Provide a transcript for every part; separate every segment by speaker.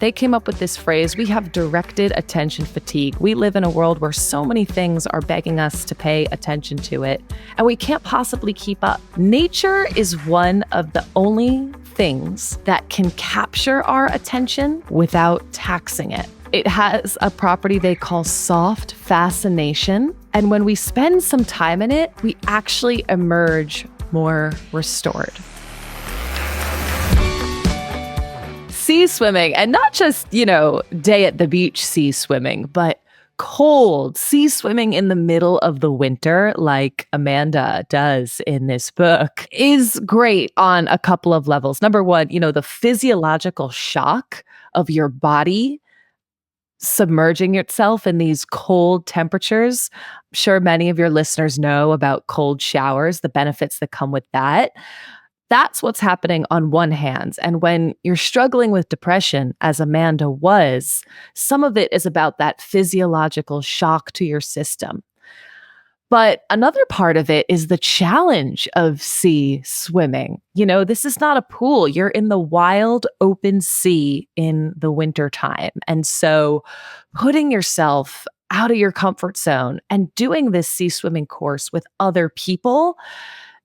Speaker 1: They came up with this phrase, we have directed attention fatigue. We live in a world where so many things are begging us to pay attention to it, and we can't possibly keep up. Nature is one of the only things that can capture our attention without taxing it. It has a property they call soft fascination, and when we spend some time in it, we actually emerge more restored. Sea swimming, and not just, day at the beach sea swimming, but cold sea swimming in the middle of the winter, like Amanda does in this book, is great on a couple of levels. Number one, the physiological shock of your body submerging itself in these cold temperatures. I'm sure many of your listeners know about cold showers, the benefits that come with that. That's what's happening on one hand. And when you're struggling with depression, as Amanda was, some of it is about that physiological shock to your system. But another part of it is the challenge of sea swimming. This is not a pool. You're in the wild, open sea in the wintertime. And so putting yourself out of your comfort zone and doing this sea swimming course with other people,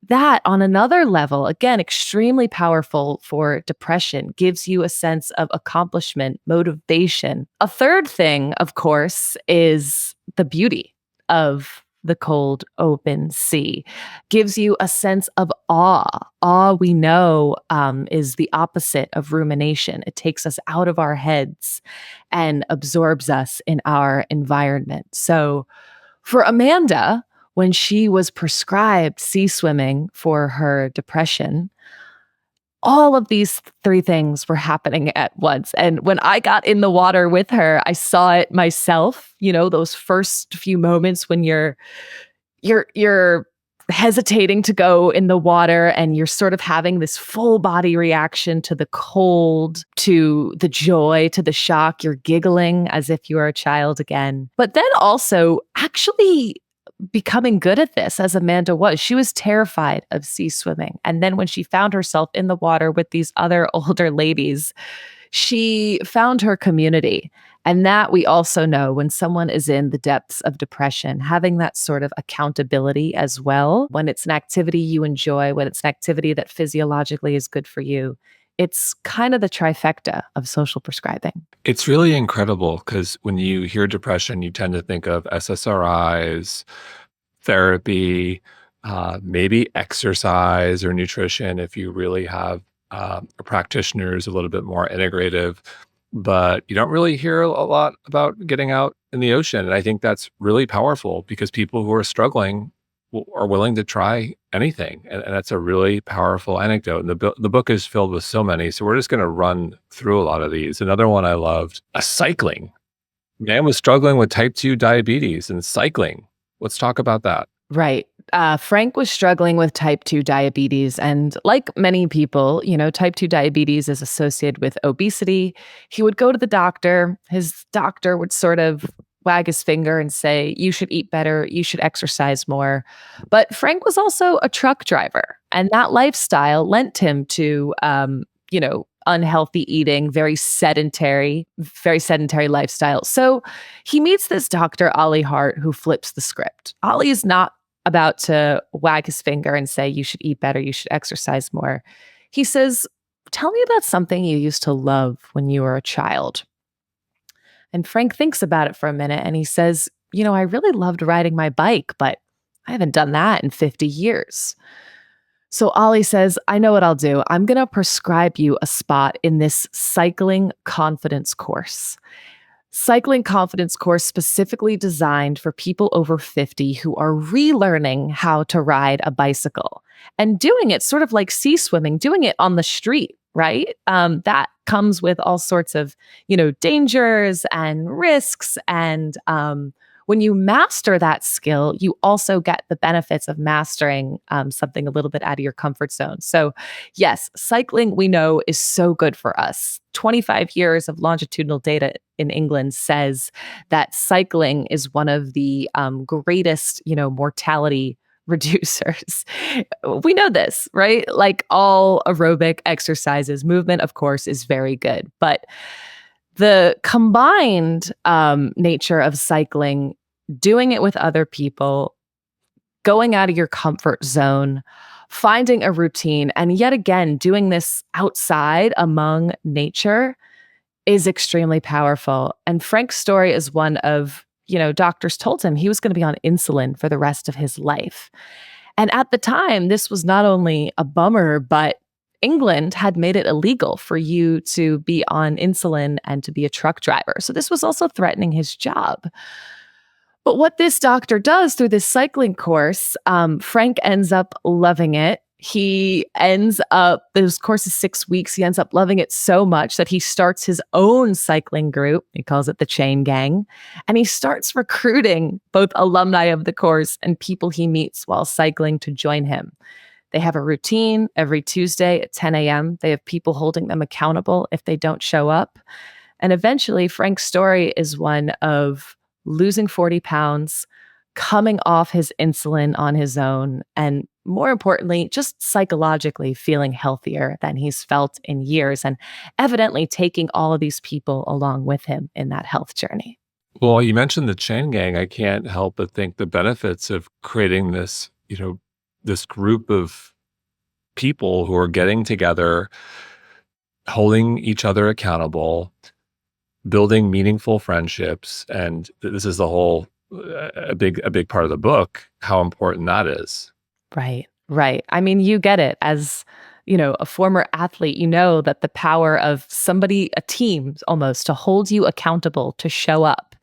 Speaker 1: that on another level, again, extremely powerful for depression, gives you a sense of accomplishment, motivation. A third thing, of course, is the beauty of the cold, open sea. Gives you a sense of awe. Awe, we know, is the opposite of rumination. It takes us out of our heads and absorbs us in our environment. So for Amanda, when she was prescribed sea swimming for her depression, all of these three things were happening at once. And when I got in the water with her, I saw it myself, those first few moments when you're hesitating to go in the water and you're sort of having this full body reaction to the cold, to the joy, to the shock. You're giggling as if you are a child again. But then also actually becoming good at this, as Amanda was. She was terrified of sea swimming. And then when she found herself in the water with these other older ladies, she found her community. And that we also know, when someone is in the depths of depression, having that sort of accountability as well, when it's an activity you enjoy, when it's an activity that physiologically is good for you, it's kind of the trifecta of social prescribing.
Speaker 2: It's really incredible because when you hear depression, you tend to think of SSRIs, therapy, maybe exercise or nutrition if you really have a practitioner who's a little bit more integrative. But you don't really hear a lot about getting out in the ocean. And I think that's really powerful because people who are struggling are willing to try anything. And that's a really powerful anecdote. And the book is filled with so many. So we're just going to run through a lot of these. Another one I loved, cycling. Man was struggling with type 2 diabetes and cycling. Let's talk about that.
Speaker 1: Right. Frank was struggling with type 2 diabetes. And like many people, type 2 diabetes is associated with obesity. He would go to the doctor. His doctor would sort of wag his finger and say, you should eat better, you should exercise more. But Frank was also a truck driver, and that lifestyle lent him to, unhealthy eating, very sedentary lifestyle. So he meets this Dr. Ollie Hart who flips the script. Ollie is not about to wag his finger and say, you should eat better, you should exercise more. He says, tell me about something you used to love when you were a child. And Frank thinks about it for a minute and he says, I really loved riding my bike, but I haven't done that in 50 years. So Ollie says, I know what I'll do. I'm going to prescribe you a spot in this cycling confidence course. Cycling confidence course specifically designed for people over 50 who are relearning how to ride a bicycle and doing it sort of like sea swimming, doing it on the street, right? That comes with all sorts of, dangers and risks. And when you master that skill, you also get the benefits of mastering something a little bit out of your comfort zone. So yes, cycling we know is so good for us. 25 years of longitudinal data in England says that cycling is one of the greatest, mortality reducers. We know this, right? Like all aerobic exercises, movement, of course, is very good. But The combined nature of cycling, doing it with other people, going out of your comfort zone, finding a routine, and yet again, doing this outside among nature is extremely powerful. And Frank's story is one of, doctors told him he was going to be on insulin for the rest of his life. And at the time, this was not only a bummer, but England had made it illegal for you to be on insulin and to be a truck driver. So this was also threatening his job. But what this doctor does through this cycling course, Frank ends up loving it. This course is 6 weeks. He ends up loving it so much that he starts his own cycling group. He calls it the Chain Gang. And he starts recruiting both alumni of the course and people he meets while cycling to join him. They have a routine every Tuesday at 10 a.m. They have people holding them accountable if they don't show up. And eventually, Frank's story is one of losing 40 pounds, coming off his insulin on his own, and more importantly, just psychologically feeling healthier than he's felt in years, and evidently taking all of these people along with him in that health journey.
Speaker 2: Well, you mentioned the chain gang. I can't help but think the benefits of creating this, this group of people who are getting together, holding each other accountable, building meaningful friendships. And this is the whole, a big part of the book, how important that is.
Speaker 1: Right. I mean, you get it as, a former athlete, that the power of a team almost to hold you accountable, to show up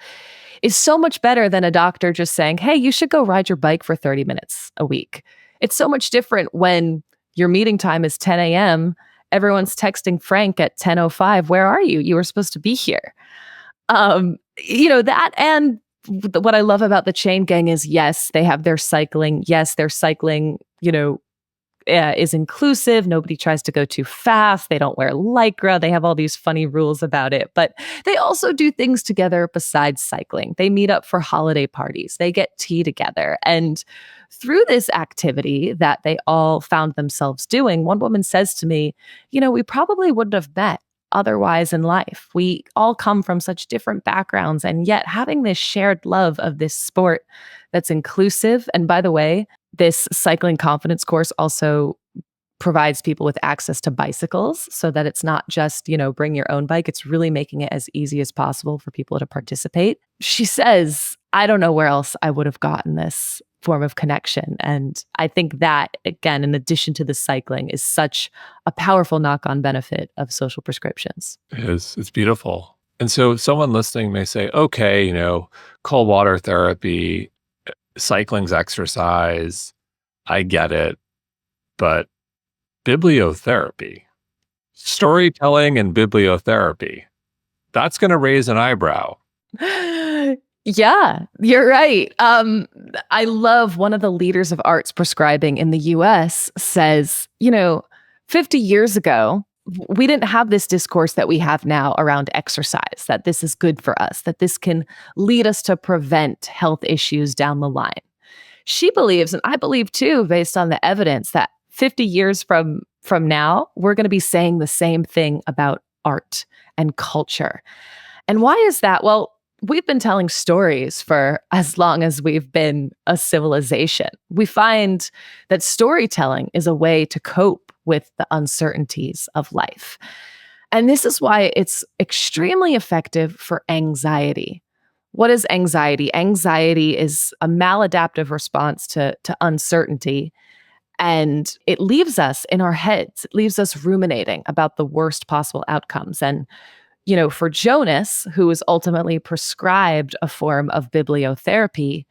Speaker 1: is so much better than a doctor just saying, hey, you should go ride your bike for 30 minutes a week. It's so much different when your meeting time is 10 a.m. Everyone's texting Frank at 10:05. Where are you? You were supposed to be here. That, and what I love about the Chain Gang is, yes, they have their cycling. Yes, their cycling, is inclusive. Nobody tries to go too fast. They don't wear Lycra. They have all these funny rules about it. But they also do things together besides cycling. They meet up for holiday parties. They get tea together. And through this activity that they all found themselves doing, one woman says to me, we probably wouldn't have met otherwise in life. We all come from such different backgrounds, and yet having this shared love of this sport that's inclusive. And by the way, this cycling confidence course also provides people with access to bicycles so that it's not just, bring your own bike. It's really making it as easy as possible for people to participate. She says, I don't know where else I would have gotten this form of connection. And I think that, again, in addition to the cycling, is such a powerful knock-on benefit of social prescriptions.
Speaker 2: It is. It's beautiful. And so someone listening may say, okay, cold water therapy, cycling's exercise, I get it, but bibliotherapy, storytelling and bibliotherapy, that's going to raise an eyebrow.
Speaker 1: Yeah, you're right. I love one of the leaders of arts prescribing in the US says, 50 years ago, we didn't have this discourse that we have now around exercise, that this is good for us, that this can lead us to prevent health issues down the line. She believes, and I believe too, based on the evidence, that 50 years from now, we're going to be saying the same thing about art and culture. And why is that? Well, we've been telling stories for as long as we've been a civilization. We find that storytelling is a way to cope with the uncertainties of life. And this is why it's extremely effective for anxiety. What is anxiety? Anxiety is a maladaptive response to uncertainty. And it leaves us in our heads. It leaves us ruminating about the worst possible outcomes. And for Jonas, who was ultimately prescribed a form of bibliotherapy,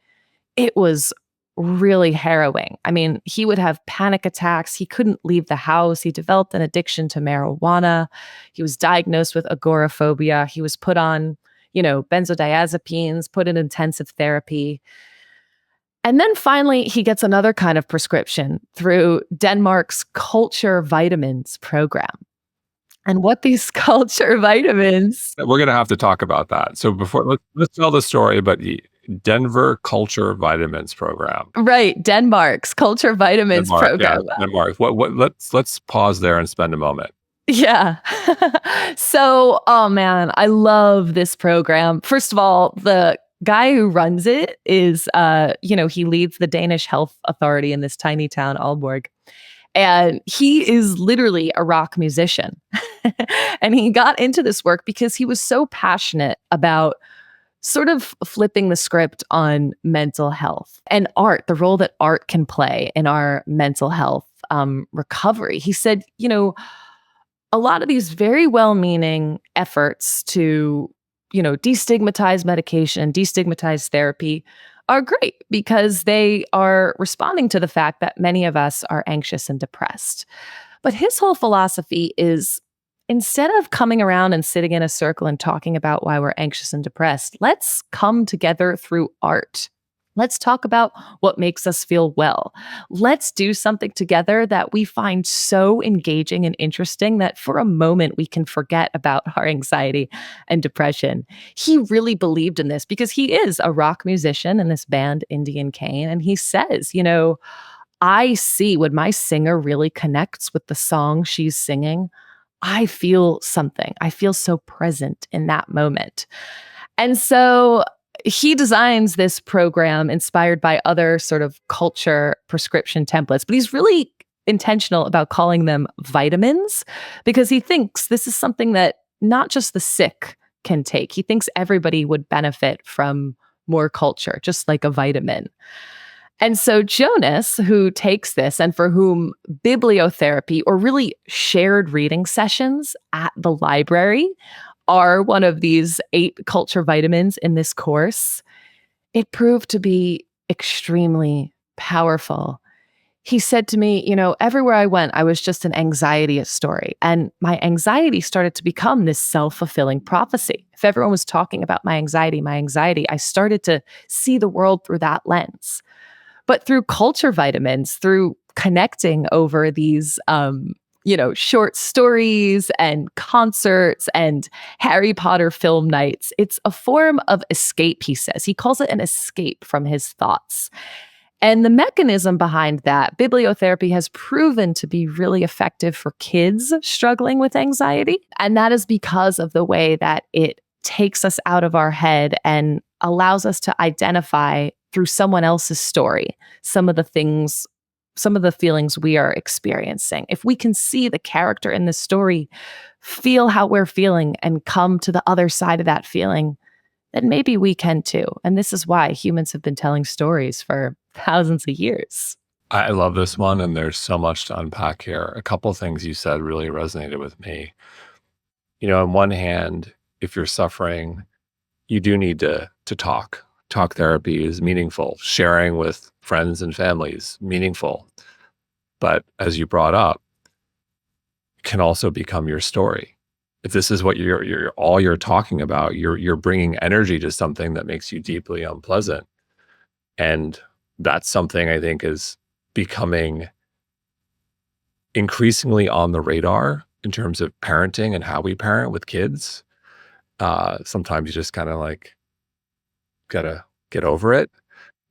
Speaker 1: it was really harrowing. I mean, he would have panic attacks. He couldn't leave the house. He developed an addiction to marijuana. He was diagnosed with agoraphobia. He was put on, benzodiazepines, put in intensive therapy. And then finally, he gets another kind of prescription through Denmark's culture vitamins program. And what these culture vitamins...
Speaker 2: We're going to have to talk about that. So before, let's tell the story, but Denver Culture Vitamins Program.
Speaker 1: Right, Denmark's Culture Vitamins Program.
Speaker 2: Yeah, Denmark. Let's pause there and spend a moment.
Speaker 1: Yeah. So, oh man, I love this program. First of all, the guy who runs it is, he leads the Danish Health Authority in this tiny town, Aalborg. And he is literally a rock musician. And he got into this work because he was so passionate about sort of flipping the script on mental health and art, the role that art can play in our mental health recovery. He said, a lot of these very well-meaning efforts to, destigmatize medication, destigmatize therapy are great because they are responding to the fact that many of us are anxious and depressed. But his whole philosophy is instead of coming around and sitting in a circle and talking about why we're anxious and depressed, let's come together through art. Let's talk about what makes us feel well. Let's do something together that we find so engaging and interesting that for a moment we can forget about our anxiety and depression. He really believed in this because he is a rock musician in this band, Indian Cane. And he says, I see when my singer really connects with the song she's singing, I feel something. I feel so present in that moment. And so he designs this program inspired by other sort of culture prescription templates, but he's really intentional about calling them vitamins because he thinks this is something that not just the sick can take. He thinks everybody would benefit from more culture, just like a vitamin. And so Jonas, who takes this and for whom bibliotherapy or really shared reading sessions at the library are one of these 8 culture vitamins in this course, it proved to be extremely powerful. He said to me, everywhere I went, I was just an anxiety story. And my anxiety started to become this self-fulfilling prophecy. If everyone was talking about my anxiety, I started to see the world through that lens. But through culture vitamins, through connecting over these, short stories and concerts and Harry Potter film nights, it's a form of escape, he says. He calls it an escape from his thoughts. And the mechanism behind that, bibliotherapy has proven to be really effective for kids struggling with anxiety. And that is because of the way that it takes us out of our head and allows us to identify through someone else's story some of the feelings we are experiencing. If we can see the character in the story, feel how we're feeling, and come to the other side of that feeling, then maybe we can too. And this is why humans have been telling stories for thousands of years.
Speaker 2: I love this one, and there's so much to unpack here. A couple things you said really resonated with me. On one hand, if you're suffering, you do need to talk. Talk therapy is meaningful. Sharing with friends and families, meaningful. But as you brought up, it can also become your story. If this is what you're talking about, you're bringing energy to something that makes you deeply unpleasant. And that's something I think is becoming increasingly on the radar in terms of parenting and how we parent with kids. Sometimes you just kind of like gotta get over it,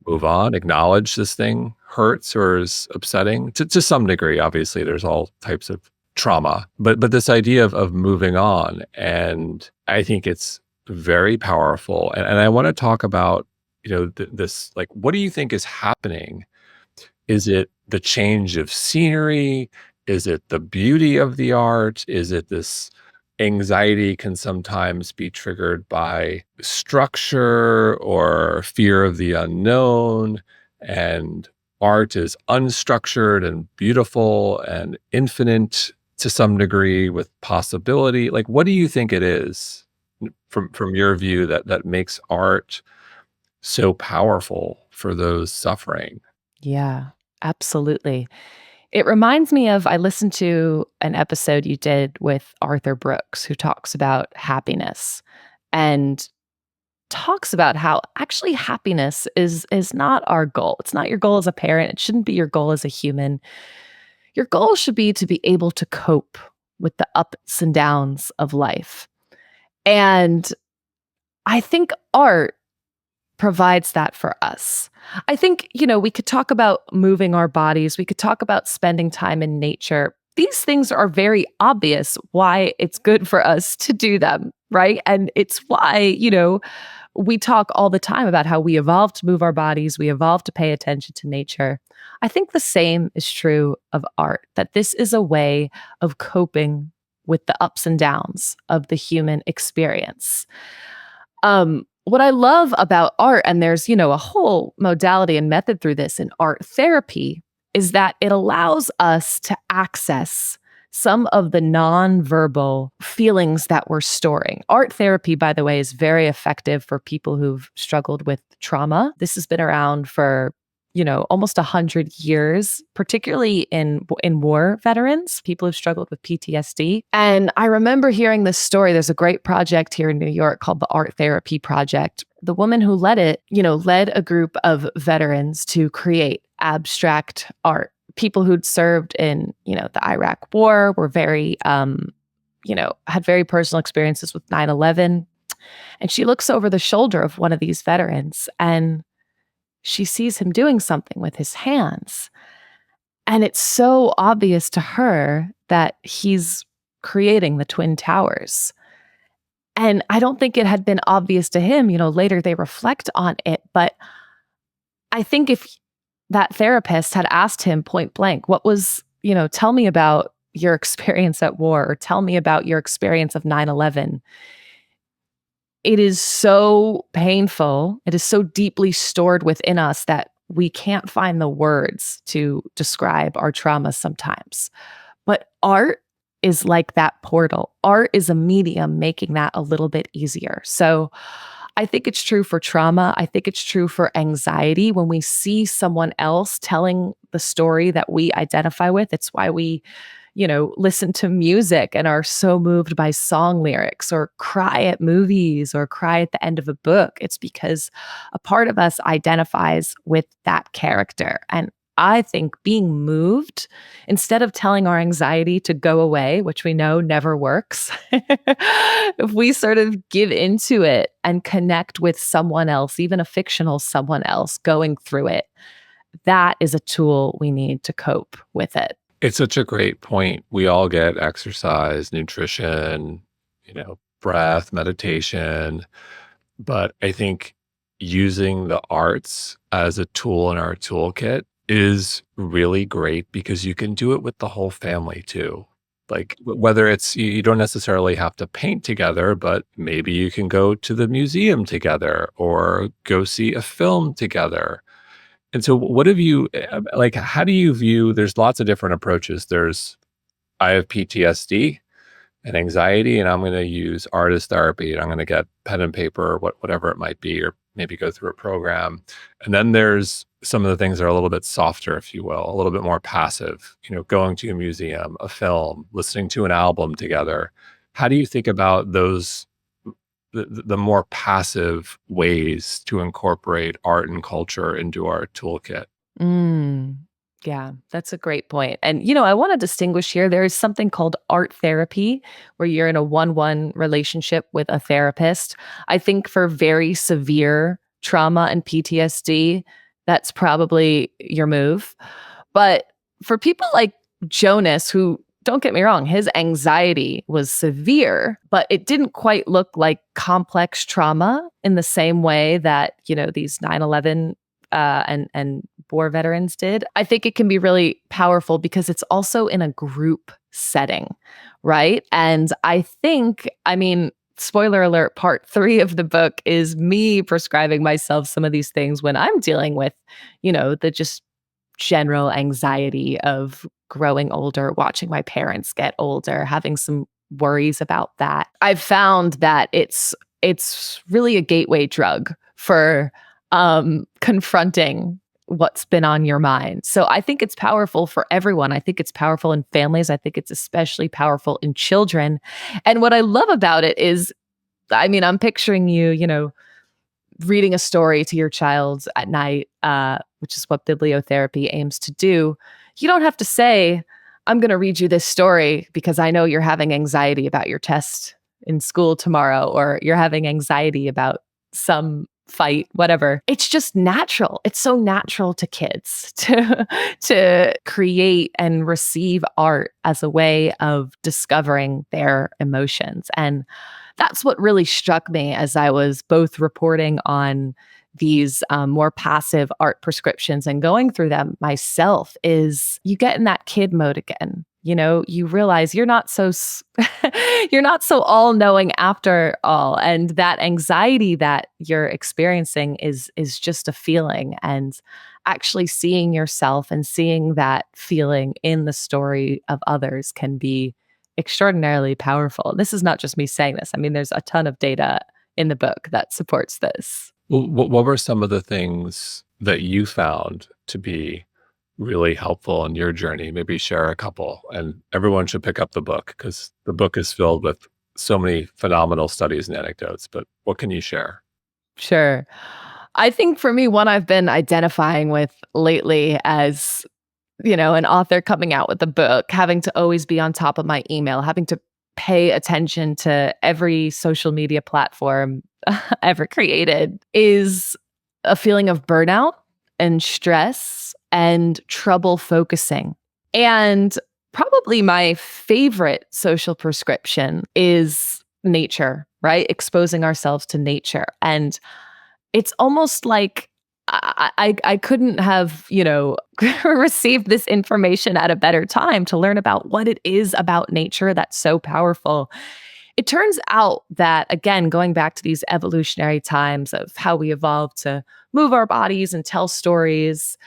Speaker 2: move on, acknowledge this thing hurts or is upsetting to some degree. Obviously, there's all types of trauma, but this idea of moving on, and I think it's very powerful. And I want to talk about this, like, what do you think is happening? Is it the change of scenery? Is it the beauty of the art? Is it this anxiety can sometimes be triggered by structure or fear of the unknown, and art is unstructured and beautiful and infinite to some degree with possibility? Like, what do you think it is from your view that makes art so powerful for those suffering?
Speaker 1: Yeah, absolutely. It reminds me of, I listened to an episode you did with Arthur Brooks, who talks about happiness and talks about how actually happiness is not our goal. It's not your goal as a parent. It shouldn't be your goal as a human. Your goal should be to be able to cope with the ups and downs of life. And I think art provides that for us. I think, we could talk about moving our bodies. We could talk about spending time in nature. these things are very obvious why it's good for us to do them, right? And it's why, we talk all the time about how we evolved to move our bodies, we evolved to pay attention to nature. I think the same is true of art, that this is a way of coping with the ups and downs of the human experience. What I love about art, and there's, a whole modality and method through this in art therapy, is that it allows us to access some of the nonverbal feelings that we're storing. Art therapy, by the way, is very effective for people who've struggled with trauma. This has been around for almost 100 years, particularly in war veterans, people who've struggled with PTSD. And I remember hearing this story. There's a great project here in New York called the Art Therapy Project. The woman who led it, led a group of veterans to create abstract art. People who'd served in, the Iraq War were very, had very personal experiences with 9/11. And she looks over the shoulder of one of these veterans and she sees him doing something with his hands. And it's so obvious to her that he's creating the Twin Towers. And I don't think it had been obvious to him. Later they reflect on it. But I think if that therapist had asked him point blank, what was, tell me about your experience at war, or tell me about your experience of 9/11. It is so painful. It is so deeply stored within us that we can't find the words to describe our trauma sometimes. But art is like that portal. Art is a medium making that a little bit easier. So I think it's true for trauma. I think it's true for anxiety. When we see someone else telling the story that we identify with, it's why we listen to music and are so moved by song lyrics, or cry at movies, or cry at the end of a book. It's because a part of us identifies with that character. And I think being moved, instead of telling our anxiety to go away, which we know never works, if we sort of give into it and connect with someone else, even a fictional someone else going through it, that is a tool we need to cope with it.
Speaker 2: It's such a great point. We all get exercise, nutrition, breath, meditation. But I think using the arts as a tool in our toolkit is really great, because you can do it with the whole family too. Like, whether it's, you don't necessarily have to paint together, but maybe you can go to the museum together or go see a film together. And so what have you, like, how do you view, there's lots of different approaches. I have PTSD and anxiety, and I'm going to use artist therapy, and I'm going to get pen and paper, whatever it might be, or maybe go through a program. And then there's some of the things that are a little bit softer, if you will, a little bit more passive, going to a museum, a film, listening to an album together. How do you think about those, the more passive ways to incorporate art and culture into our toolkit?
Speaker 1: Yeah, that's a great point. And, I want to distinguish here. There is something called art therapy, where you're in a 1-1 relationship with a therapist. I think for very severe trauma and PTSD, that's probably your move. But for people like Jonas, who, don't get me wrong, his anxiety was severe, but it didn't quite look like complex trauma in the same way that, these 9/11 and war veterans did. I think it can be really powerful because it's also in a group setting, right? And I think, spoiler alert, part 3 of the book is me prescribing myself some of these things when I'm dealing with, the just general anxiety of growing older, watching my parents get older, having some worries about that. I've found that it's really a gateway drug for confronting what's been on your mind. So I think it's powerful for everyone. I think it's powerful in families. I think it's especially powerful in children. And what I love about it is, I'm picturing you, reading a story to your child at night, which is what bibliotherapy aims to do. You don't have to say, I'm going to read you this story because I know you're having anxiety about your test in school tomorrow, or you're having anxiety about some fight, whatever. It's just natural. It's so natural to kids to create and receive art as a way of discovering their emotions. And that's what really struck me as I was both reporting on these more passive art prescriptions and going through them myself is you get in that kid mode again. You realize you're not so you're not so all-knowing after all, and that anxiety that you're experiencing is just a feeling, and actually seeing yourself and seeing that feeling in the story of others can be extraordinarily powerful. This is not just me saying this. I mean, there's a ton of data in the book that supports this.
Speaker 2: Well, what were some of the things that you found to be really helpful in your journey? Maybe share a couple, and everyone should pick up the book because the book is filled with so many phenomenal studies and anecdotes. But what can you share?
Speaker 1: Sure. I think for me, one I've been identifying with lately as, an author coming out with a book, having to always be on top of my email, having to pay attention to every social media platform ever created, is a feeling of burnout and stress and trouble focusing. And probably my favorite social prescription is nature, right? Exposing ourselves to nature. And it's almost like I couldn't have, received this information at a better time to learn about what it is about nature that's so powerful. It turns out that, again, going back to these evolutionary times of how we evolved to move our bodies and tell stories,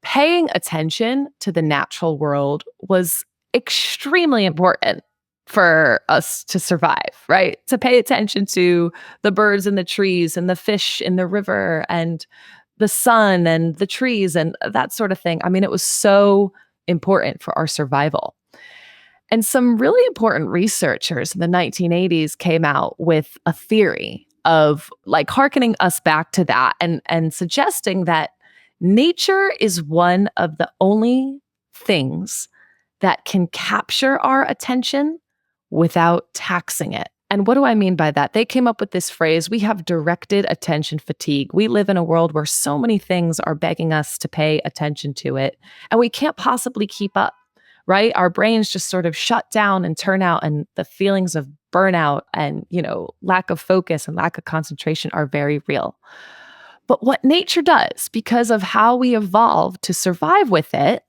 Speaker 1: paying attention to the natural world was extremely important for us to survive, right? To pay attention to the birds and the trees and the fish in the river and the sun and the trees and that sort of thing. I mean, it was so important for our survival. And some really important researchers in the 1980s came out with a theory of like hearkening us back to that and suggesting that nature is one of the only things that can capture our attention without taxing it. And what do I mean by that? They came up with this phrase: we have directed attention fatigue. We live in a world where so many things are begging us to pay attention to it, and we can't possibly keep up, right? Our brains just sort of shut down and turn out, and the feelings of burnout and, lack of focus and lack of concentration are very real. But what nature does, because of how we evolved to survive with it,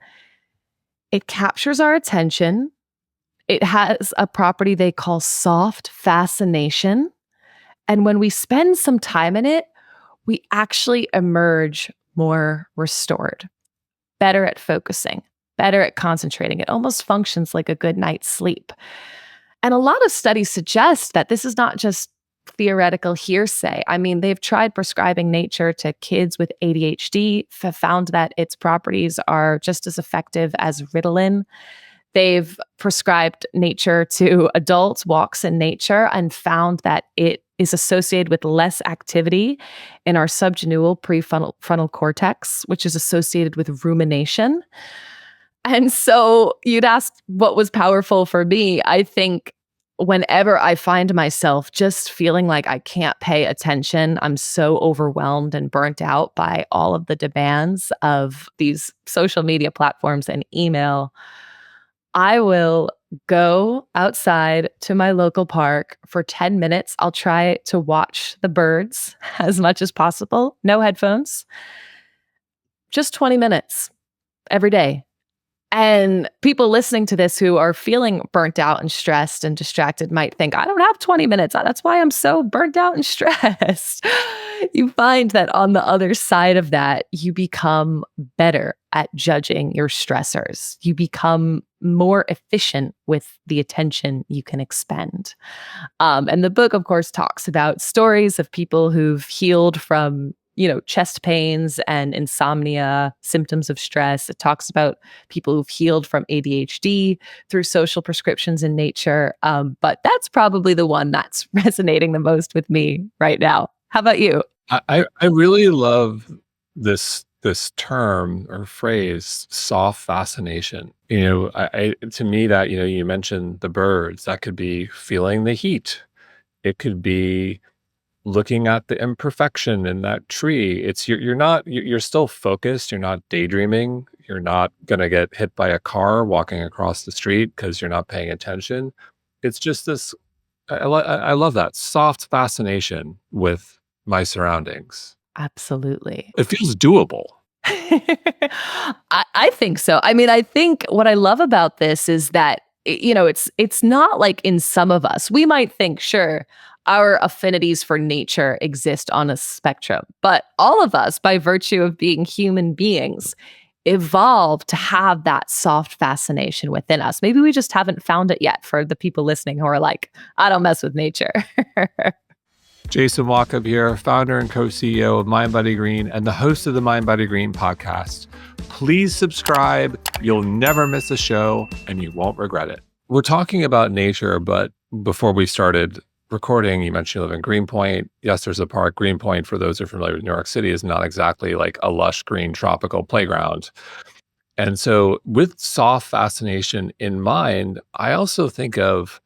Speaker 1: it captures our attention. It has a property they call soft fascination. And when we spend some time in it, we actually emerge more restored, better at focusing, better at concentrating. It almost functions like a good night's sleep. And a lot of studies suggest that this is not just theoretical hearsay. I mean, they've tried prescribing nature to kids with ADHD, found that its properties are just as effective as Ritalin. They've prescribed nature to adults, walks in nature, and found that it is associated with less activity in our subgenual prefrontal cortex, which is associated with rumination. And so you'd ask what was powerful for me. I think whenever I find myself just feeling like I can't pay attention, I'm so overwhelmed and burnt out by all of the demands of these social media platforms and email, I will go outside to my local park for 10 minutes. I'll try to watch the birds as much as possible. No headphones. Just 20 minutes every day. And people listening to this who are feeling burnt out and stressed and distracted might think, I don't have 20 minutes. That's why I'm so burnt out and stressed. You find that on the other side of that, you become better at judging your stressors. You become more efficient with the attention you can expend. And the book, of course, talks about stories of people who've healed from chest pains and insomnia, symptoms of stress. It talks about people who've healed from ADHD through social prescriptions in nature. But that's probably the one that's resonating the most with me right now. How about you?
Speaker 2: I really love this term or phrase, soft fascination. To me that, you mentioned the birds, that could be feeling the heat. It could be looking at the imperfection in that tree. It's you're still focused, you're not daydreaming, you're not going to get hit by a car walking across the street because you're not paying attention. It's just this I love that soft fascination with my surroundings.
Speaker 1: Absolutely.
Speaker 2: It feels doable.
Speaker 1: I think so. I mean, I think what I love about this is that it's not like in some of us. We might think, sure, our affinities for nature exist on a spectrum, but all of us, by virtue of being human beings, evolved to have that soft fascination within us. Maybe we just haven't found it yet for the people listening who are like, I don't mess with nature.
Speaker 2: Jason Walkup here, founder and co-CEO of mindbodygreen and the host of the mindbodygreen podcast. Please subscribe. You'll never miss a show and you won't regret it. We're talking about nature, but before we started recording, you mentioned you live in Greenpoint. Yes, there's a park. Greenpoint, for those who are familiar with New York City, is not exactly like a lush green tropical playground. And so with soft fascination in mind, I also think of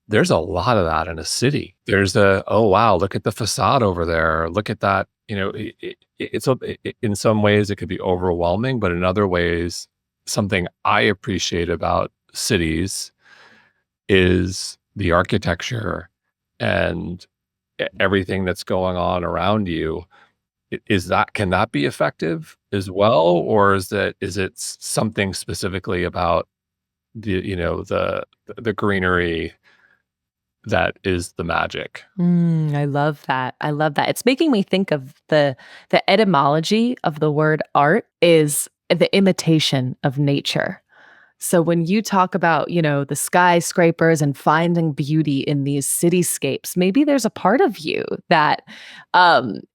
Speaker 2: there's a lot of that in a city. There's oh, wow, look at the facade over there. Look at that. In some ways it could be overwhelming, but in other ways, something I appreciate about cities is the architecture and everything that's going on around you. Can that be effective as well? Or is it something specifically about the greenery that is the magic?
Speaker 1: I love that. I love that. It's making me think of the etymology of the word art is the imitation of nature. So when you talk about, the skyscrapers and finding beauty in these cityscapes, maybe there's a part of you that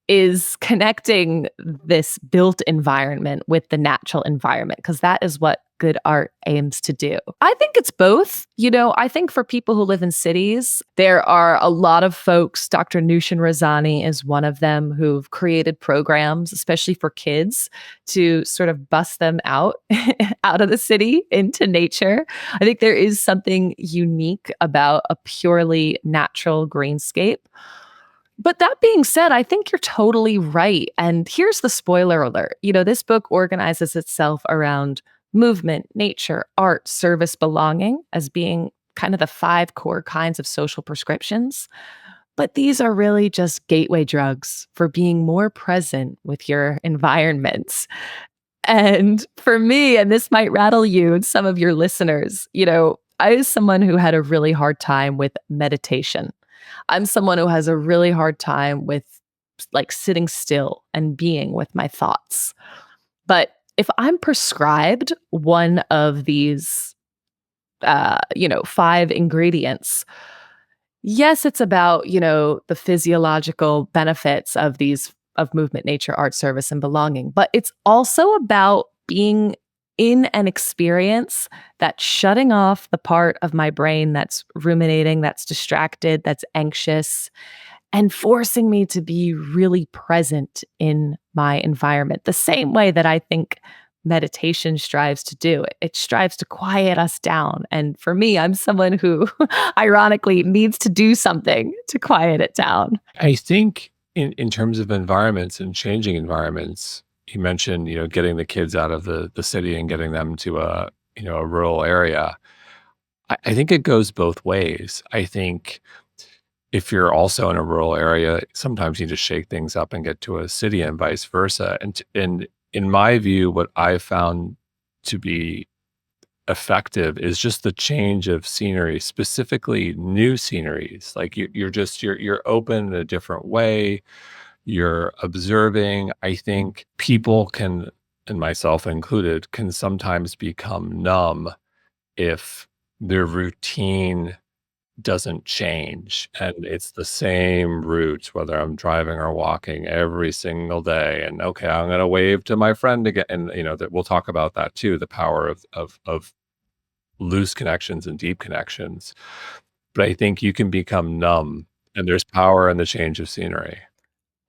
Speaker 1: is connecting this built environment with the natural environment, because that is what good art aims to do. I think it's both. I think for people who live in cities, there are a lot of folks, Dr. Nushin Razani is one of them, who've created programs, especially for kids, to sort of bust them out of the city into nature. I think there is something unique about a purely natural greenscape. But that being said, I think you're totally right. And here's the spoiler alert. This book organizes itself around movement, nature, art, service, belonging as being kind of the 5 core kinds of social prescriptions. But these are really just gateway drugs for being more present with your environments. And for me, and this might rattle you and some of your listeners, I was someone who had a really hard time with meditation. I'm someone who has a really hard time with like sitting still and being with my thoughts. But if I'm prescribed one of these, 5 ingredients, yes, it's about, the physiological benefits of movement, nature, art, service, and belonging. But it's also about being in an experience that's shutting off the part of my brain that's ruminating, that's distracted, that's anxious, and forcing me to be really present in my environment, the same way that I think meditation strives to do. It strives to quiet us down. And for me, I'm someone who ironically needs to do something to quiet it down.
Speaker 2: I think in terms of environments and changing environments, you mentioned, getting the kids out of the city and getting them to a rural area. I think it goes both ways. I think if you're also in a rural area, sometimes you just shake things up and get to a city and vice versa. And in my view, what I found to be effective is just the change of scenery, specifically new sceneries. Like you're open in a different way. You're observing. I think people can, and myself included, can sometimes become numb if their routine doesn't change and it's the same route, whether I'm driving or walking every single day. And okay, I'm going to wave to my friend again. And that we'll talk about that too, the power of loose connections and deep connections. But I think you can become numb, and there's power in the change of scenery.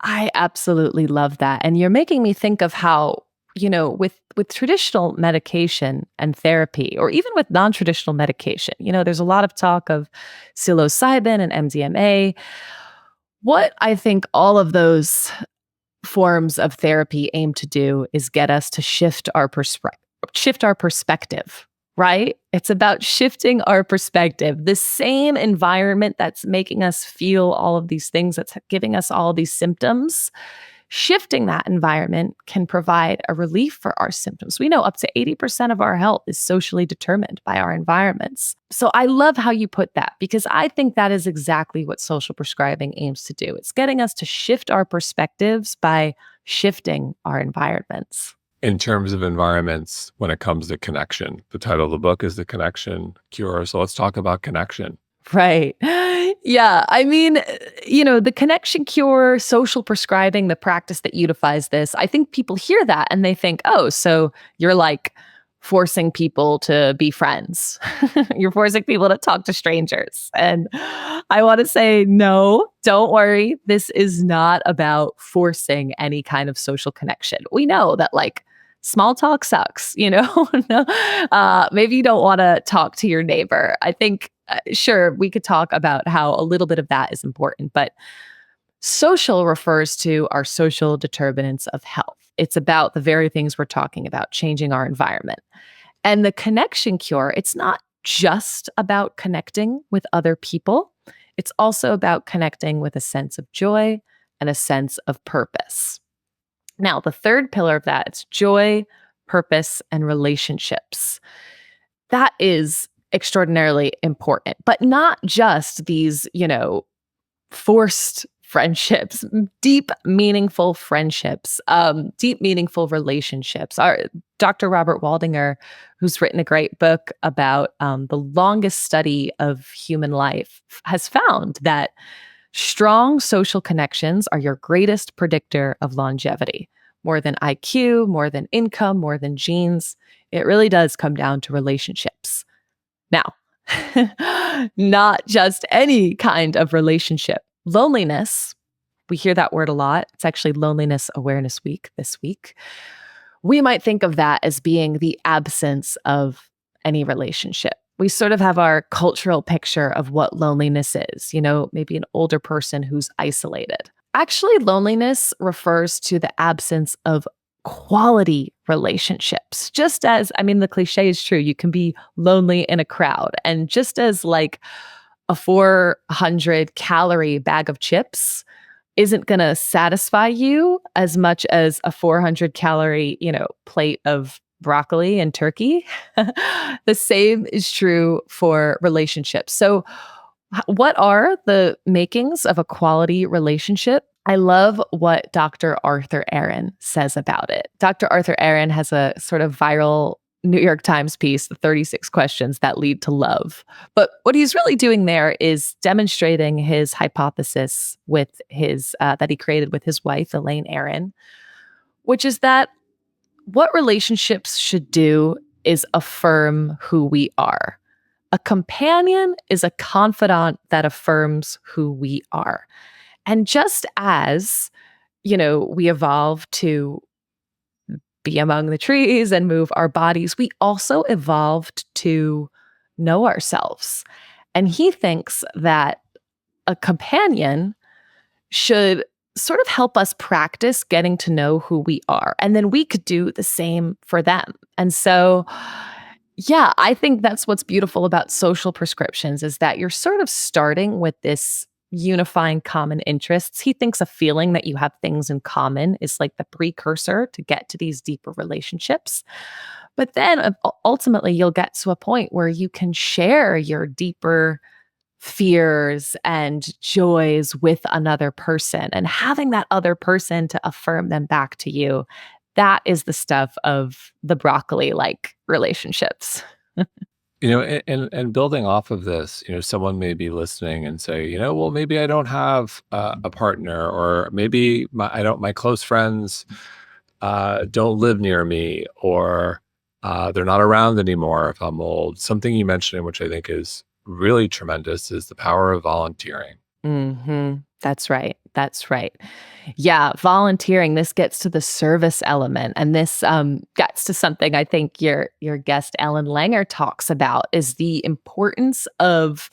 Speaker 1: I absolutely love that. And you're making me think of how, with traditional medication and therapy, or even with non-traditional medication, there's a lot of talk of psilocybin and MDMA. What I think all of those forms of therapy aim to do is get us to shift our perspective, right? It's about shifting our perspective. The same environment that's making us feel all of these things, that's giving us all these symptoms, shifting that environment can provide a relief for our symptoms. We know up to 80% of our health is socially determined by our environments. So I love how you put that, because I think that is exactly what social prescribing aims to do. It's getting us to shift our perspectives by shifting our environments.
Speaker 2: In terms of environments, when it comes to connection, the title of the book is The Connection Cure. So let's talk about connection.
Speaker 1: Right. Yeah. I mean, the connection cure, social prescribing, the practice that unifies this, I think people hear that and they think, oh, so you're like forcing people to be friends. You're forcing people to talk to strangers. And I want to say, no, don't worry. This is not about forcing any kind of social connection. We know that small talk sucks, No, maybe you don't want to talk to your neighbor. I think, sure, we could talk about how a little bit of that is important, but social refers to our social determinants of health. It's about the very things we're talking about, changing our environment. And the connection cure, it's not just about connecting with other people. It's also about connecting with a sense of joy and a sense of purpose. Now, the third pillar of that is joy, purpose, and relationships. That is extraordinarily important, but not just these, forced friendships, deep, meaningful friendships, deep, meaningful relationships. Dr. Robert Waldinger, who's written a great book about the longest study of human life, has found that strong social connections are your greatest predictor of longevity. More than IQ, more than income, more than genes. It really does come down to relationships. Now, not just any kind of relationship. Loneliness, we hear that word a lot. It's actually Loneliness Awareness Week this week. We might think of that as being the absence of any relationship. We sort of have our cultural picture of what loneliness is, maybe an older person who's isolated. Actually, loneliness refers to the absence of quality relationships. Just as, the cliche is true, you can be lonely in a crowd. And just as a 400-calorie bag of chips isn't going to satisfy you as much as a 400-calorie, plate of broccoli and turkey. The same is true for relationships. So what are the makings of a quality relationship? I love what Dr. Arthur Aaron says about it. Dr. Arthur Aaron has a sort of viral New York Times piece, The 36 Questions That Lead to Love. But what he's really doing there is demonstrating his hypothesis with that he created with his wife, Elaine Aaron, which is that what relationships should do is affirm who we are. A companion is a confidant that affirms who we are. And just as, we evolve to be among the trees and move our bodies, we also evolved to know ourselves. And he thinks that a companion should sort of help us practice getting to know who we are. And then we could do the same for them. And so, yeah, I think that's what's beautiful about social prescriptions is that you're sort of starting with this unifying common interests. He thinks a feeling that you have things in common is like the precursor to get to these deeper relationships. But then ultimately you'll get to a point where you can share your deeper fears and joys with another person, and having that other person to affirm them back to you. That is the stuff of the broccoli-like relationships.
Speaker 2: And building off of this, someone may be listening and say, well, maybe I don't have a partner, or maybe my close friends don't live near me, or they're not around anymore if I'm old. Something you mentioned, which I think is really tremendous, is the power of volunteering.
Speaker 1: That's right. That's right. Yeah, volunteering. This gets to the service element, and this gets to something I think your guest Ellen Langer talks about, is the importance of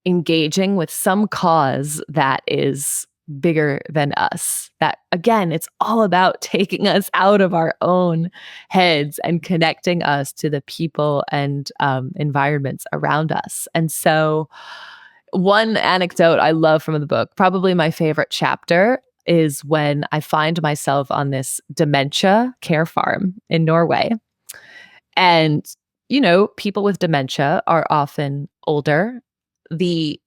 Speaker 1: engaging with some cause that is bigger than us. That again, it's all about taking us out of our own heads and connecting us to the people and environments around us. And so, one anecdote I love from the book, probably my favorite chapter, is when I find myself on this dementia care farm in Norway. And, people with dementia are often older. The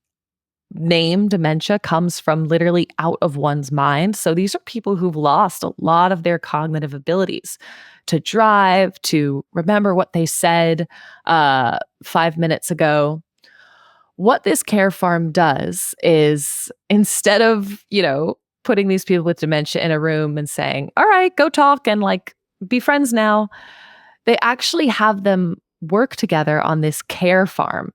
Speaker 1: name dementia comes from literally out of one's mind. So these are people who've lost a lot of their cognitive abilities to drive, to remember what they said 5 minutes ago. What this care farm does is instead of, putting these people with dementia in a room and saying, all right, go talk and like be friends now, they actually have them work together on this care farm,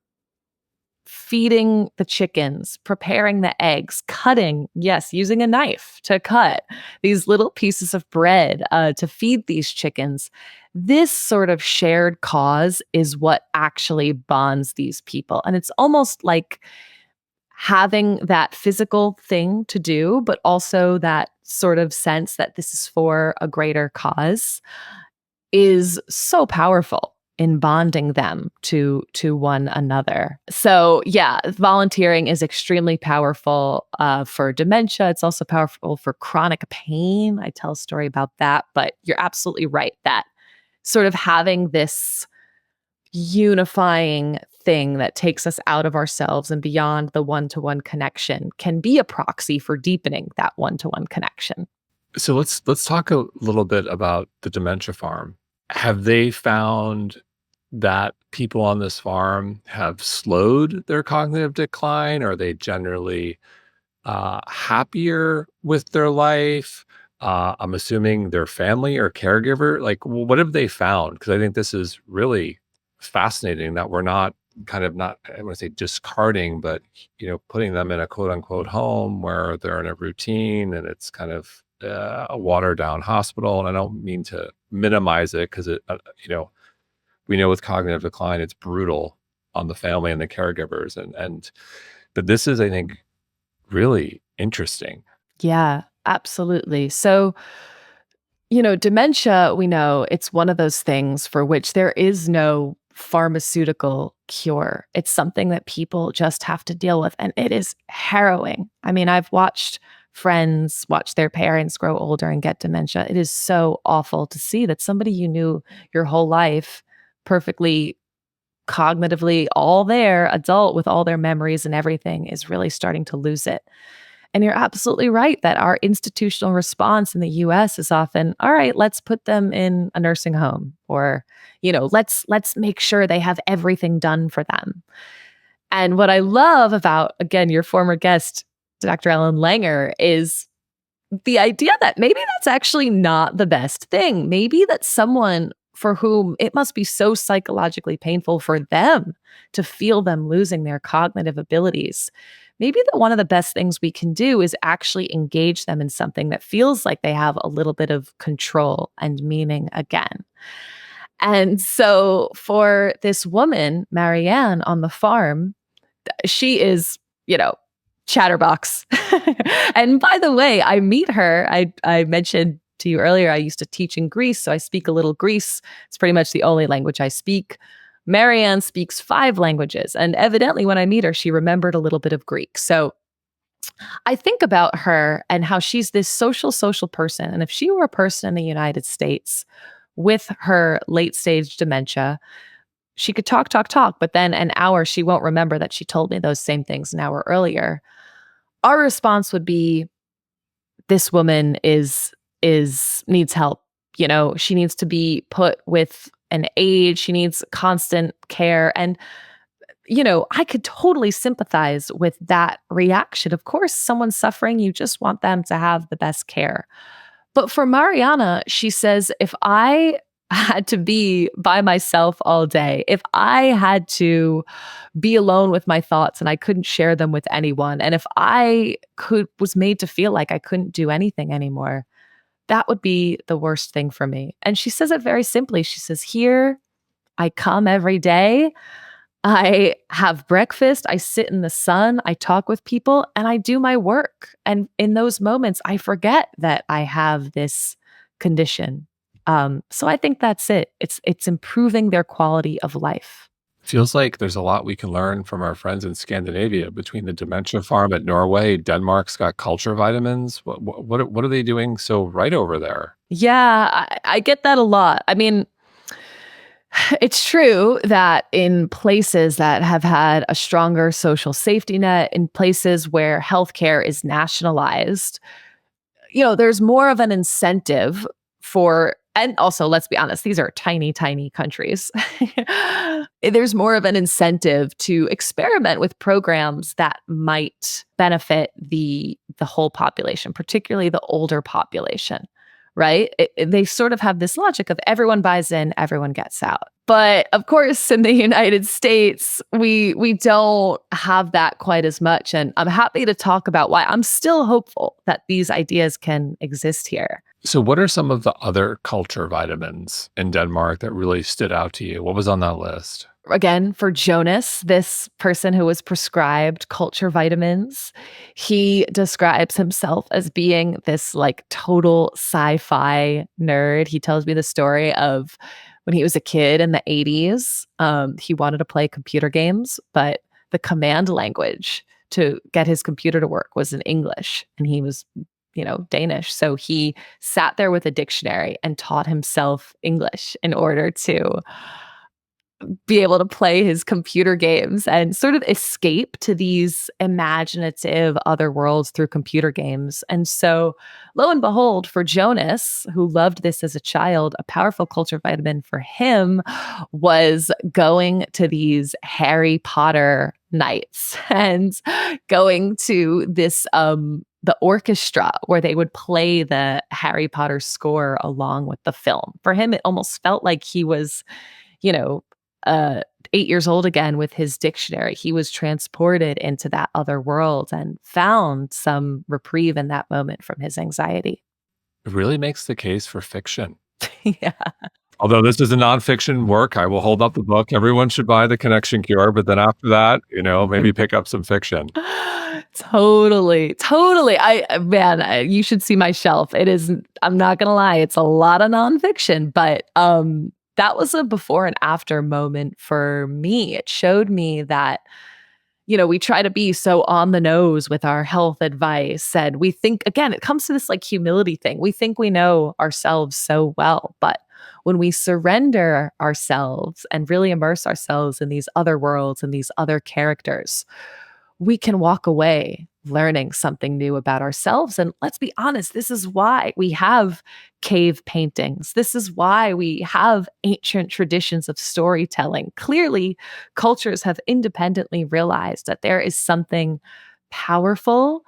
Speaker 1: feeding the chickens, preparing the eggs, cutting, yes, using a knife to cut these little pieces of bread to feed these chickens. This sort of shared cause is what actually bonds these people. And it's almost like having that physical thing to do, but also that sort of sense that this is for a greater cause is so powerful in bonding them to one another. So yeah, volunteering is extremely powerful for dementia. It's also powerful for chronic pain. I tell a story about that, but you're absolutely right that sort of having this unifying thing that takes us out of ourselves and beyond the one-to-one connection can be a proxy for deepening that one-to-one connection.
Speaker 2: So let's talk a little bit about the Dementia Farm. Have they found that people on this farm have slowed their cognitive decline? Are they generally happier with their life? I'm assuming their family or caregiver. Like, what have they found? Because I think this is really fascinating that we're not not, I want to say discarding, but putting them in a quote unquote home where they're in a routine and it's kind of a watered down hospital. And I don't mean to minimize it because we know with cognitive decline, it's brutal on the family and the caregivers. But this is, I think, really interesting.
Speaker 1: Yeah, absolutely. So, dementia, we know it's one of those things for which there is no pharmaceutical cure. It's something that people just have to deal with. And it is harrowing. I mean, I've watched friends watch their parents grow older and get dementia. It is so awful to see that somebody you knew your whole life, perfectly cognitively all there, adult with all their memories and everything, is really starting to lose it. And you're absolutely right that our institutional response in the US is often, all right, let's put them in a nursing home, or, let's make sure they have everything done for them. And what I love about, again, your former guest, Dr. Ellen Langer, is the idea that maybe that's actually not the best thing. Maybe that someone for whom it must be so psychologically painful for them to feel them losing their cognitive abilities. Maybe that one of the best things we can do is actually engage them in something that feels like they have a little bit of control and meaning again. And so for this woman, Marianne, on the farm, she is, chatterbox. And by the way, I meet her. I mentioned to you earlier, I used to teach in Greece, so I speak a little Greece. It's pretty much the only language I speak. Marianne speaks 5 languages, and evidently when I meet her, she remembered a little bit of Greek. So I think about her and how she's this social person. And if she were a person in the United States with her late stage dementia, she could talk, but then an hour she won't remember that she told me those same things an hour earlier. Our response would be, this woman needs help. She needs to be put with an aide. She needs constant care. And, I could totally sympathize with that reaction. Of course, someone's suffering. You just want them to have the best care. But for Mariana, she says, if I had to be by myself all day, if I had to be alone with my thoughts and I couldn't share them with anyone, and if I was made to feel like I couldn't do anything anymore, that would be the worst thing for me. And she says it very simply. She says, here I come every day. I have breakfast, I sit in the sun, I talk with people, and I do my work. And in those moments, I forget that I have this condition. So I think that's it. It's improving their quality of life.
Speaker 2: Feels like there's a lot we can learn from our friends in Scandinavia between the Dementia Farm at Norway. Denmark's got culture vitamins. What are they doing so right over there?
Speaker 1: Yeah, I get that a lot. I mean, it's true that in places that have had a stronger social safety net, in places where healthcare is nationalized, there's more of an incentive for, and also, let's be honest, these are tiny, tiny countries. There's more of an incentive to experiment with programs that might benefit the whole population, particularly the older population, right? They sort of have this logic of everyone buys in, everyone gets out. But of course, in the United States, we don't have that quite as much. And I'm happy to talk about why I'm still hopeful that these ideas can exist here.
Speaker 2: So, what are some of the other culture vitamins in Denmark that really stood out to you? What was on that list?
Speaker 1: Again, for Jonas, this person who was prescribed culture vitamins, he describes himself as being this like total sci-fi nerd. He tells me the story of when he was a kid in the 80s. He wanted to play computer games, but the command language to get his computer to work was in English, and he was Danish. So he sat there with a dictionary and taught himself English in order to be able to play his computer games and sort of escape to these imaginative other worlds through computer games. And so, lo and behold, for Jonas, who loved this as a child, a powerful culture vitamin for him was going to these Harry Potter nights and going to this the orchestra where they would play the Harry Potter score along with the film. For him, it almost felt like he was, you know, 8 years old again with his dictionary. He was transported into that other world and found some reprieve in that moment from his anxiety.
Speaker 2: It really makes the case for fiction.
Speaker 1: Yeah.
Speaker 2: Although this is a nonfiction work, I will hold up the book. Everyone should buy The Connection Cure, but then after that, maybe pick up some fiction.
Speaker 1: Totally. Totally. You should see my shelf. It is, I'm not going to lie, it's a lot of nonfiction, but that was a before and after moment for me. It showed me that, we try to be so on the nose with our health advice. And we think, again, it comes to this like humility thing. We think we know ourselves so well, but when we surrender ourselves and really immerse ourselves in these other worlds and these other characters, we can walk away learning something new about ourselves. And let's be honest, this is why we have cave paintings. This is why we have ancient traditions of storytelling. Clearly, cultures have independently realized that there is something powerful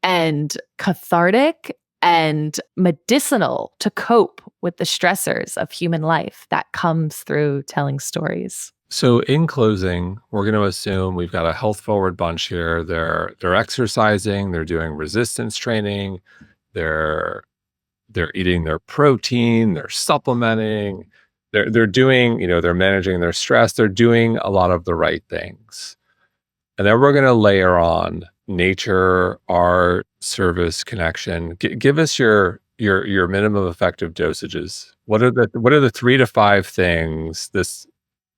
Speaker 1: and cathartic and medicinal to cope with the stressors of human life that comes through telling stories.
Speaker 2: So in closing, we're going to assume we've got a health forward bunch here. They're exercising, they're doing resistance training, they're eating their protein, they're supplementing, they're doing, they're managing their stress, they're doing a lot of the right things. And then we're going to layer on nature, art, service, connection. Give us your minimum effective dosages. What are the 3 to 5 things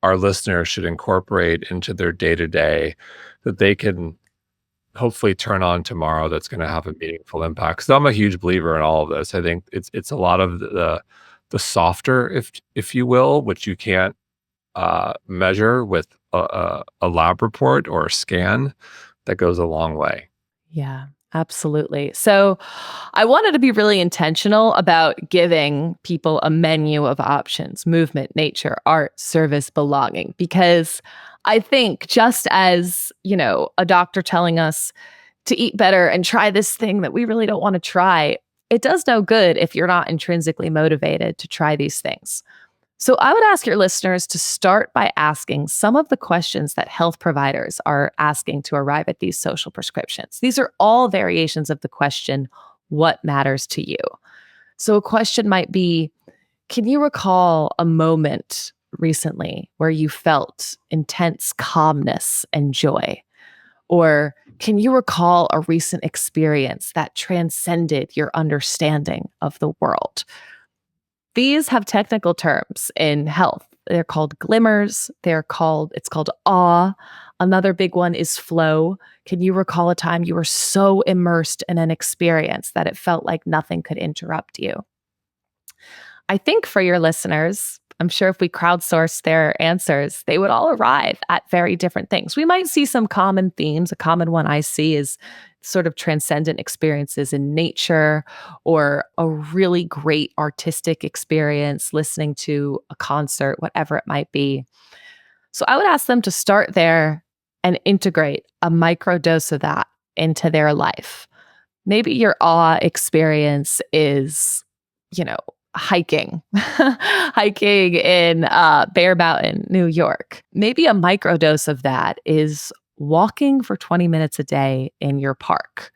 Speaker 2: our listeners should incorporate into their day-to-day that they can hopefully turn on tomorrow that's going to have a meaningful impact? Because I'm a huge believer in all of this. I think it's a lot of the softer, if you will, which you can't measure with a lab report or a scan, that goes a long way.
Speaker 1: Yeah, absolutely. So I wanted to be really intentional about giving people a menu of options: movement, nature, art, service, belonging, because I think just as, a doctor telling us to eat better and try this thing that we really don't want to try, it does no good if you're not intrinsically motivated to try these things. So I would ask your listeners to start by asking some of the questions that health providers are asking to arrive at these social prescriptions. These are all variations of the question, what matters to you? So a question might be, can you recall a moment recently where you felt intense calmness and joy? Or can you recall a recent experience that transcended your understanding of the world? These have technical terms in health. They're called glimmers. It's called awe. Another big one is flow. Can you recall a time you were so immersed in an experience that it felt like nothing could interrupt you? I think for your listeners, I'm sure if we crowdsourced their answers, they would all arrive at very different things. We might see some common themes. A common one I see is sort of transcendent experiences in nature, or a really great artistic experience, listening to a concert, whatever it might be. So I would ask them to start there and integrate a microdose of that into their life. Maybe your awe experience is, hiking, hiking in Bear Mountain, New York. Maybe a microdose of that is walking for 20 minutes a day in your park.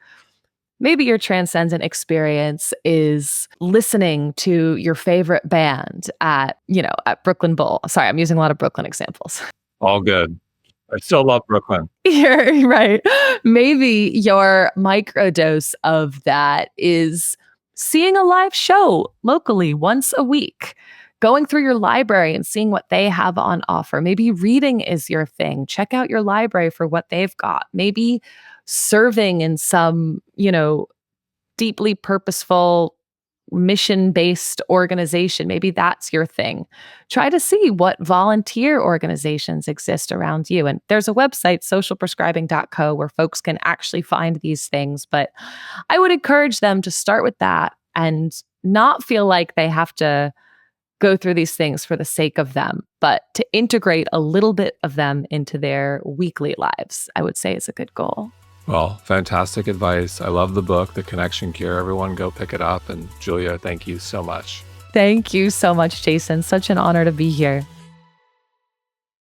Speaker 1: Maybe your transcendent experience is listening to your favorite band at Brooklyn Bowl. Sorry, I'm using a lot of Brooklyn examples.
Speaker 2: All good. I still love Brooklyn.
Speaker 1: You're right. Maybe your microdose of that is seeing a live show locally once a week, going through your library and seeing what they have on offer. Maybe reading is your thing. Check out your library for what they've got. Maybe serving in some, deeply purposeful, mission-based organization. Maybe that's your thing. Try to see what volunteer organizations exist around you. And there's a website, socialprescribing.co, where folks can actually find these things. But I would encourage them to start with that and not feel like they have to go through these things for the sake of them, but to integrate a little bit of them into their weekly lives, I would say is a good goal.
Speaker 2: Well, fantastic advice. I love the book, The Connection Cure. Everyone go pick it up. And Julia, thank you so much.
Speaker 1: Thank you so much, Jason. Such an honor to be here.